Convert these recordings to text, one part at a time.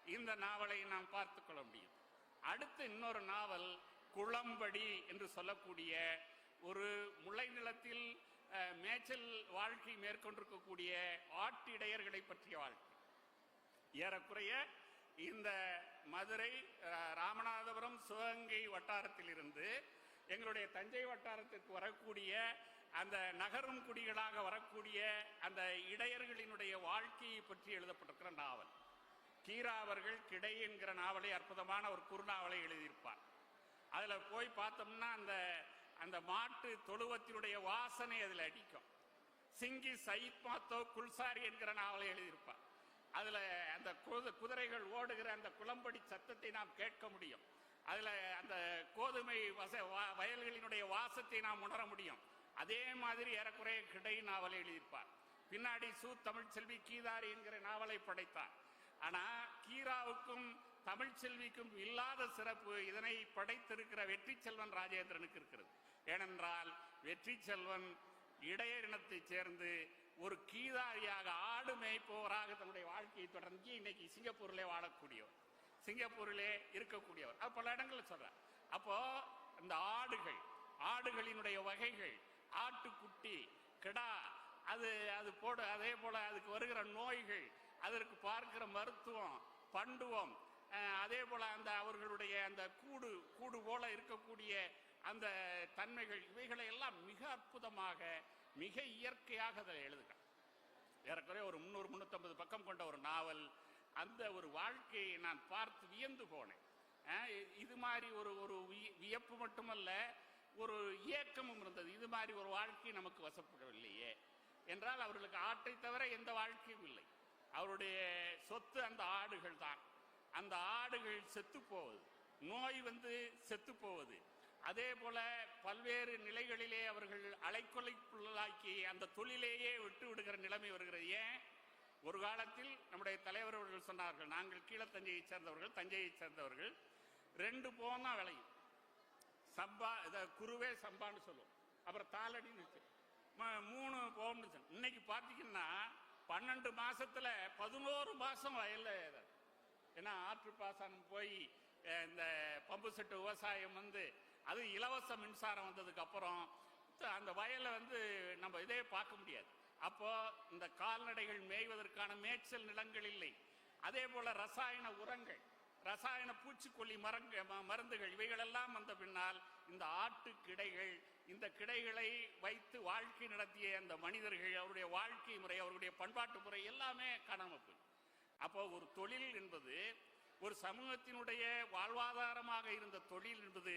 இந்த நாவலை நாம் பார்த்து கொள்ள முடியும். அடுத்து இன்னொரு நாவல் குளம்படி என்று சொல்லக்கூடிய ஒரு முல்லை நிலத்தில் மேய்ச்சல் வாழ்க்கை மேற்கொண்டிருக்கக்கூடிய ஆட்டிடையர்களை பற்றிய வாழ்க்கை. ஏறக்குறைய இந்த மதுரை, ராமநாதபுரம், சிவகங்கை வட்டாரத்தில் இருந்து எங்களுடைய தஞ்சை வட்டாரத்திற்கு வரக்கூடிய அந்த நகரும் குடிகளாக வரக்கூடிய அந்த இடையர்களினுடைய வாழ்க்கையை பற்றி எழுதப்பட்டிருக்கிற நாவல். கீரா அவர்கள் கிடை என்கிற நாவலை, அற்புதமான ஒரு குறுநாவலை எழுதியிருப்பார். அதில் போய் பார்த்தோம்னா அந்த மாட்டு தொழுவத்தினுடைய வாசனை அதில் அடிக்கும். சிங்கி சயித் மாத்தோ குல்சாரி என்கிற நாவலை எழுதியிருப்பார். அதில் அந்த குதிரைகள் ஓடுகிற அந்த குளம்படி சத்தத்தை நாம் கேட்க முடியும். அதில் அந்த கோதுமை வயல்களினுடைய வாசத்தை நாம் உணர முடியும். அதே மாதிரி ஏறக்குறைய கிடை நாவலை எழுதியிருப்பார். பின்னாடி தமிழ்ச்செல்வி கீதாரி என்கிற நாவலை படைத்தார். ஆனால் கீராவுக்கும் தமிழ்ச்செல்விக்கும் இல்லாத சிறப்பு இதனை படைத்திருக்கிற வெற்றி செல்வன் ராஜேந்திரனுக்கு இருக்கிறது. ஏனென்றால் வெற்றி செல்வன் இடையர் இனத்தைச் சேர்ந்து ஒரு கீதாரியாக ஆடு மேய்ப்பவராக தன்னுடைய வாழ்க்கையை தொடர்ந்து இன்னைக்கு சிங்கப்பூரிலே வாழக்கூடியவர், சிங்கப்பூரிலே இருக்கக்கூடியவர். பல இடங்களில் சொல்றார். அப்போ இந்த ஆடுகளினுடைய வகைகள், ஆட்டுக்குட்டி, கிடா, அது போட, அதே போல அதுக்கு வருகிற நோய்கள், அதற்கு பார்க்கிற மருத்துவம், பண்டுவம், அதே போல அந்த அவர்களுடைய அந்த கூடு போல இருக்கக்கூடிய அந்த தன்மைகள், இவைகளை எல்லாம் மிக அற்புதமாக, மிக இயற்கையாக அதை எழுதுகிறார். ஏறக்குறைய ஒரு 300-350 பக்கம் கொண்ட ஒரு நாவல். அந்த ஒரு வாழ்க்கையை நான் பார்த்து வியந்து போனேன். இது மாதிரி ஒரு வியப்பு மட்டுமல்ல, ஒரு இயக்கமும் இருந்தது. இது மாதிரி ஒரு வாழ்க்கை நமக்கு வசப்படவில்லையே என்றால், அவர்களுக்கு ஆட்டை தவிர எந்த வாழ்க்கையும் இல்லை. அவருடைய சொத்து அந்த ஆடுகள் தான். அந்த ஆடுகள் செத்து போவது, நோய் செத்து போவது, அதே போல பல்வேறு நிலைகளிலே அவர்கள் அலைக்கொலைக்குள்ளாக்கி அந்த தொழிலேயே விட்டு விடுகிற நிலைமை வருகிறது. ஏன்? ஒரு காலத்தில் நம்முடைய தலைவர் அவர்கள் சொன்னார்கள், நாங்கள் கீழ தஞ்சையை சேர்ந்தவர்கள் 2 போகம் தான் விளையும். சம்பா, குருவே சம்பான்னு சொல்லுவோம், அப்புறம் தாளடின்னு 3 போகம்னு சொல்லுவோம். இன்னைக்கு பார்த்தீங்கன்னா 12 மாசத்துல 11 மாசம் வயல்ல. ஏன்னா ஆற்று பாசனம் போய் இந்த பம்பு செட்டு விவசாயம் அது இலவச மின்சாரம் வந்ததுக்கு அப்புறம் அந்த வயலை நம்ம இதே பார்க்க முடியாது. அப்போ இந்த கால்நடைகள் மேய்வதற்கான மேய்ச்சல் நிலங்கள் இல்லை. அதே போல ரசாயன உரங்கள், ரசாயன பூச்சிக்கொல்லி மருந்துகள், இவைகளெல்லாம் வந்த பின்னால் இந்த ஆட்டு கிடைகள், இந்த கிடைகளை வைத்து வாழ்க்கை நடத்திய அந்த மனிதர்கள், அவருடைய வாழ்க்கை முறை, அவருடைய பண்பாட்டு முறை எல்லாமே காணாமல் போய். அப்போ ஒரு தொழில் என்பது, ஒரு சமூகத்தினுடைய வாழ்வாதாரமாக இருந்த தொழில் என்பது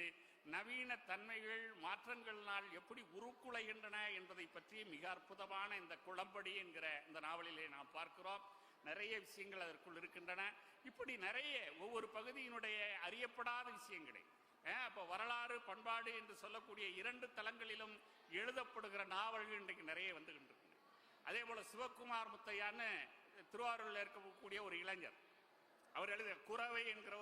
நவீன தன்மைகள், மாற்றங்களினால் எப்படி உருக்குலைகின்றன என்பதை பற்றி மிக அற்புதமான இந்த குளம்படி என்கிற இந்த நாவலிலே நாம் பார்க்கிறோம். நிறைய விஷயங்கள் அதற்குள் இருக்கின்றன. இப்படி நிறைய ஒவ்வொரு பகுதியினுடைய அறியப்படாத விஷயங்களை, அப்போ வரலாறு, பண்பாடு என்று சொல்லக்கூடிய 2 தளங்களிலும் எழுதப்படுகிற நாவல்கள் இன்றைக்கு நிறைய வந்துகின்றிருக்கின்றன. அதே போல சிவகுமார் முத்தையான்னு திருவாரூரில் இருக்கக்கூடிய ஒரு இளைஞர், அவர் எழுதிய குறவை என்கிற